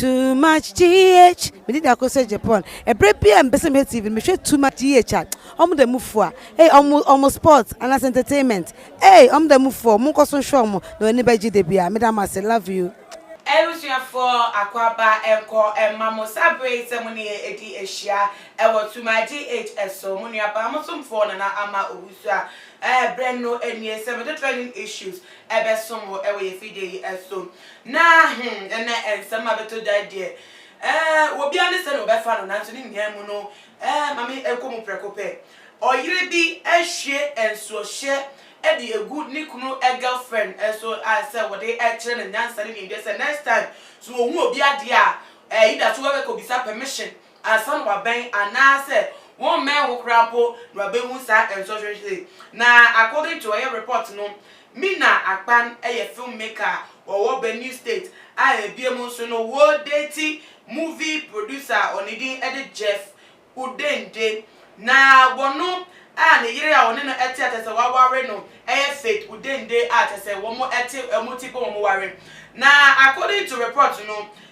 too much GH. Me did I say Japan. A preppy and Besame TV. Me share too much GH. The move for. Hey, almost sports and as entertainment. Hey, the move for. Munko so show no anybody debia. Madam, I say love you. Everything for Aquaba and Mammo Sabre, ceremony edi Asia, ever to my GHS, so money about some phone and Ama Usa, brand new and yes, 7 training issues, ever some more away fide as soon. Nah, and some other to that dear. We'll be honest and over fun on answering Yamuno, Mammy Elcomo Precope, or you be a share and so share. Eddie a good Nicuno a girlfriend, and so I said what they actually and answering in this and next time. So won't be a dear, either to ever could be some permission, and some were bang and now said one man will crumple, Rabbi Musa and socially. Now, according to a report, no, Mina Akpan, a filmmaker or what new state, I be a Monsono world dating movie producer on the edit Jeff Udende. Now, one no. And the year on a theatre as a warren, fate within day art as a one more active a multiple warren. Now, according to reports,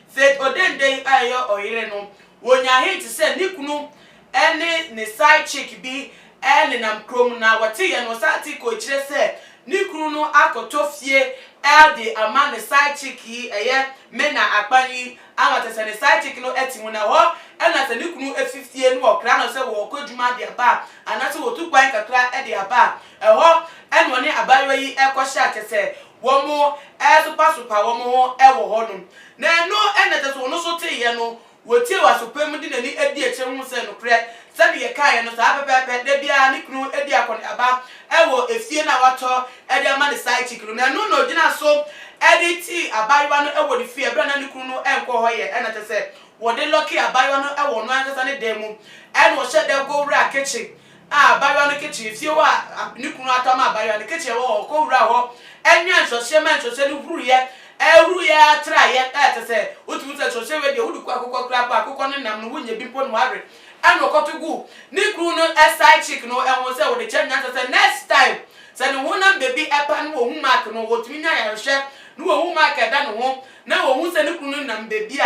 fate or then day or no, when you hate to send Nikunu, any side chick be, and in chrome now what tea and was article just said, Nikunu Akotofie, the among the side chicky, a year, mena akbani, amateur and the side chick no etimuna. And as a new 50 and walk, Crown of Several could you mind their bar, and that's what 2 points a crack at their bar. A walk and one a barry echo shot to say, one more as a pass one more ever honum. Now, no, and that will also tell you, will tell us to permanent any idea, Chamus and crack, Sandy a car and a pepper, there be a nickname at the account about, I will if you know what, at their money side chicken. Now, no, dinner so, edit a buy one over the fear, Brandon Kuno and Cohoya, and as I said. What they lucky a buy one I won't understand the demo and was shut their go rack kitchen. Buy one the kitchen if you are Nukuna Tama buy on the kitchen or go raw and yan shall share man shall send you yet. Every year try yet to say, what would I say with the Udu crap, cook on and win your bimpon worry. And no got to go. Nikuno a side chicken and was say with the channel said next time. Send a woman baby a pan who mark no what me I share. No who mark a done home. Now who send a kunun baby.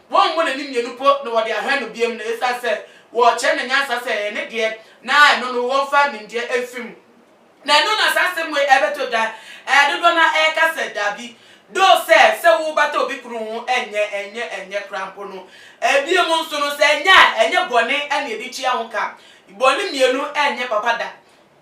One woman in your put no what they are hand to be in the I said, watch and answer say, and dear, now no one family dear a film. Now, no, as same way ever to that, I don't know how said Dabby. Do say, so battle be crew and ye crampono. A dear monsono say, ya, and your bonnet and your ditchy onka. Bonnie, you know, and your papa.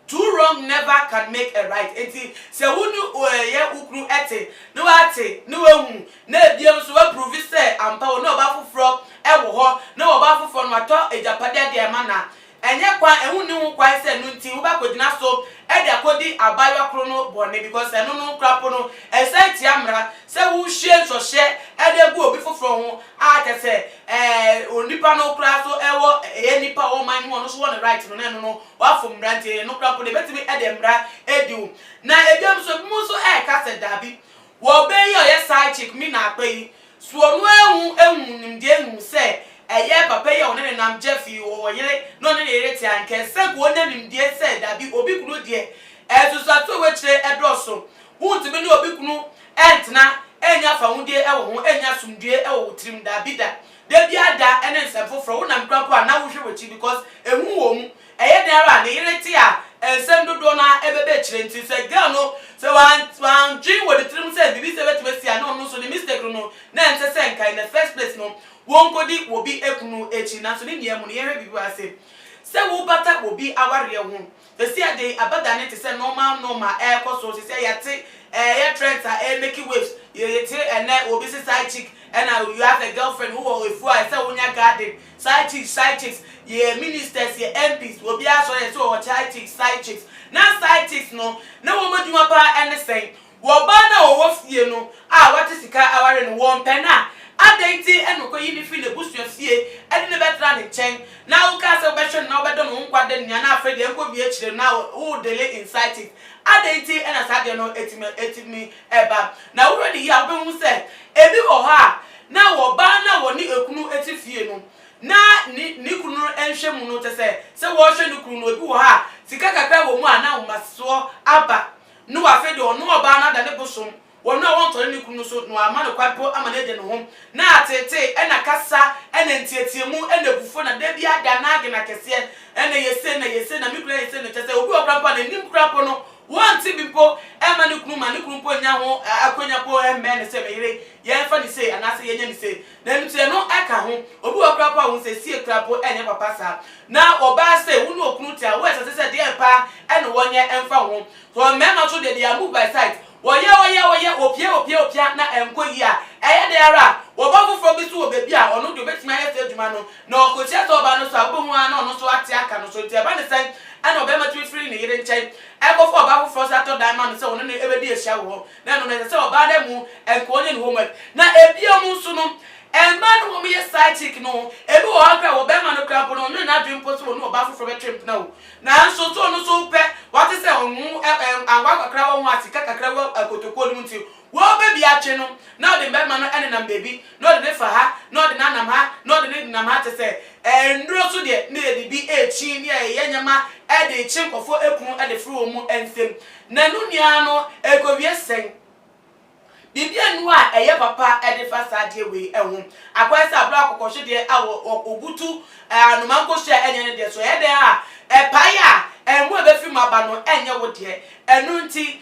Too wrong never can make a right. Eti se wunu ye ukru ete no ate no ehu na ebiem so approve say ampa no ba foforo e wo ho na wo ba foforo no ato ejapade de ma na enye kwa ehu ni hu kwa say no nti wo ba kodina so e de akodi abayo kro no bone because eno no krapo no e say ti amra se wo hye so hye e de gu obi foforo ho a te say onipa no kra so e wo e nipa wo man ho no so won right no na no wa fom brante no krapo de betimi e de mra ediu na ebiem so mu so e ka se dabi wo be ye side chick mi na apai so no ehu nimde ehu se eye papa ye one nam Jeffy wo yire no ne yire ti anke se go ne nimde se dabi obi kunu de ezusato we kire edroso hu ti bi ne obi kunu entna enya fa hunde e wo ho enya sumdue e wo trim dabi da de bia da ene nsefo fro wo nam krapo na wo hwe wechi because ehu wo mu eye de ara ne yire ti a ensem dodo na ebebe kire nti se girl no se wan dream with the trim se bibi se betime sia no so the mistake no na ente se nka in the first place no won kodi wo bi ekunu echi na so ni niam no ye hwe bibi ase se wo bata wo bi aware ho the see ade abada ne te se normal e koso se yate ye trends are making waves ye te and obi se side chick and you have a girlfriend who will if I say wonya garden side chicks ye ministers ye MPs will be aso ye so side chicks na side chicks no na wo moduma pa anything wo ba na wo fie no what is sika aware no wo mpena adenti enoko yi ni fi le busua fie edi ne betra ne chen na wo ka se obehwe na obedo no nkwade nya na afre de enko bi ekire na wo delay inside it adenti ena sade no etimi eba na wo ready ya obehu se ebi wo ha na wo ba na wo ni ekunu etifie no na ni kunu enhwe mu no te se wo hwe ni kunu no ebi wo ha sika kakra wo mu ana wo maso aba no wa fe de ono oba na da ne bosom wo no won to ni kunu so no ama no kwapo ama na de no ho na atete na kasa na ntietiemu na bufo na da bia da na age na kese na yese na mikura yese no chese obi okrampa na nim krapo no wanti bipo ema ni kunu ma ni kunu po nya ho akonya po embe ne se meyire ye fa ni se anase ye nya ni se na ntie no aka ho obi okrampa ho se sie krapo enya papa sa na oba se wonu okunu tia wo se de pa ene wonye emfa ho so mema so de dia move by side woye opia na enko yi a eye de ara wo ba fufo bi so wo bebi a ono de obetimi ayese adwuma no na okochia so oba no so abu hu ana ono so ate aka no so tie ba ne sen ana obema twi free ne yire nchen ego fo oba fufo so ato diamond so ono ne ebedi ehia wo na no ne se oba da mu enko onye ne homework na ebia mu so no man wo me side chick no ebi wo akra wo be man no kra po no no na dream post wo no oba fufo be trip na wo na so to no so pe what is say onu anwa kakra wo ho atika kakra wo akotoko no nti wo be bia twe no na de be man no ene na baby no de fa ha no de na nam ha no de nam ha te say ndro so de na de bi echi ni ye nyama e de chi nkofo ekun e de fru wo mu ensem na nu nia no ekowie sen bibia nu a eye papa e de fa sadie we ehun akwasa abro akokoshe de obutu anumanko hye enye ne de so ye de a epaya enwo be film aba no enye wo de enu nti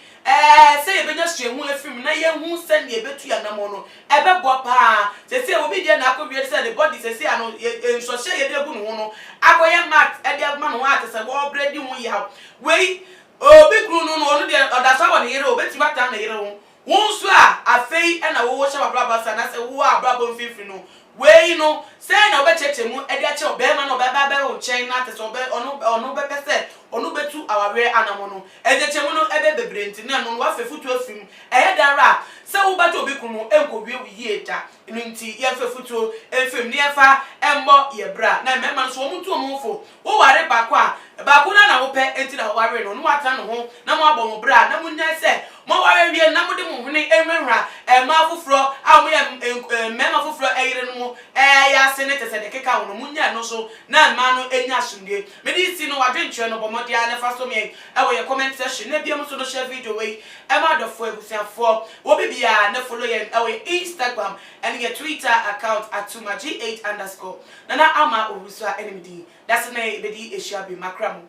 say e benya hyehu efim na ye hu se ne ebetu ya namo no ebe bo pa se obi de na akobie se the body se ano enso hye ye de gu no no akoye max e de agma no ate se bo bredi hu ya we obi kru no no de odaso wo ne yere obeti mata na yere hu wonsu a afei na wo hye babraba sa na se wo abraba mfimfini no we no say na obecheche mu e de ache obema na obeba be wo chen na te so be onu be pese onu betu aware anamo no e de chemu no ebe bebrenti na no wa fefutu afim e ye dara se wo ba to obi kunu enkowie wi yeta nti ye fefutu enfim ne efa embo ye bra na mema so wo mutu omufo wo ware bako a bako na wo pe enti na wo ware no no ata no ho na mo abon bra na munya se mo ware wie na mo de mo hune enwenra ma fufuro a mo ye mema fufuro eyire no ya se ne tese de keka wo no munya no so na ma no enya asundie me di si no wadwenche no bomode a ne fa so me e wo ye comment section na bia mo so no share video we e ma dofo ebusiafo wo bibia na follow ye e wo Instagram and your Twitter account at @H0t_. Nana ama obusua enmidi that's na bedi ehia bi makram.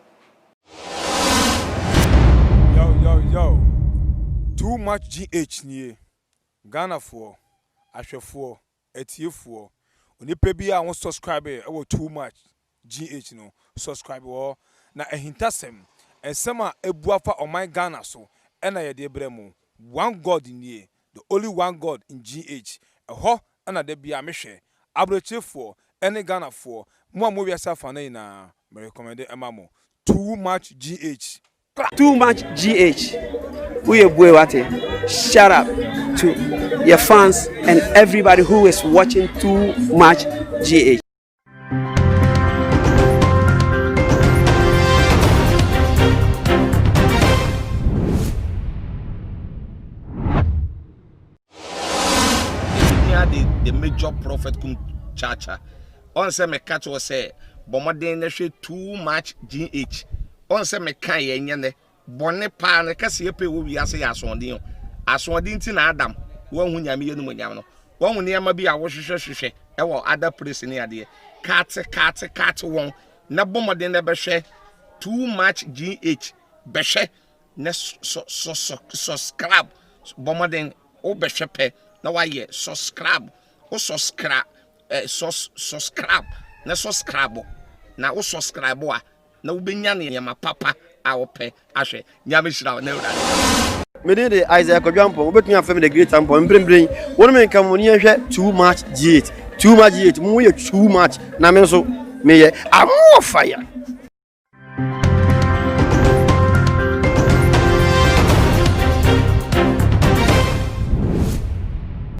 Yo too much GH nie Ghana for ahwefo etiefo onipa bi a won subscribe e wo too much GH no subscribe wo na ehintasem esema ebuafa o my Ghana so ena ye de bremu one god nie the only one god in GH eho ana de bia mehwe abrechefo ene Ghana for mo wiasa fa na me recommend emamo too much GH. Too much GH. Shout out to your fans and everybody who is watching Too Much GH. The major prophet kum chacha. On say me catch was say bomoden na hwe too much GH. On say me kan ye nyane bone pa na kase epe wo wiase ya asondin ti na adam wo hu nyame ye no nyam no wo hu ne ma bi a wo hwehwehwehwe e wo other place ne ade kat won na bomoden na be hwe too much GH be hwe na subscribe bomoden o be hwe pe na wa ye subscribe o subscribe subscribe na subscribe na o subscribe a na wo benya ne yama papa a wo pe ahwe nyame hira na ura Me dey Isaac Odwampo obetun afem the great ampo mbrembren won me nka mo ne hwe too much GH mu ye too much na me so me ye amo fire.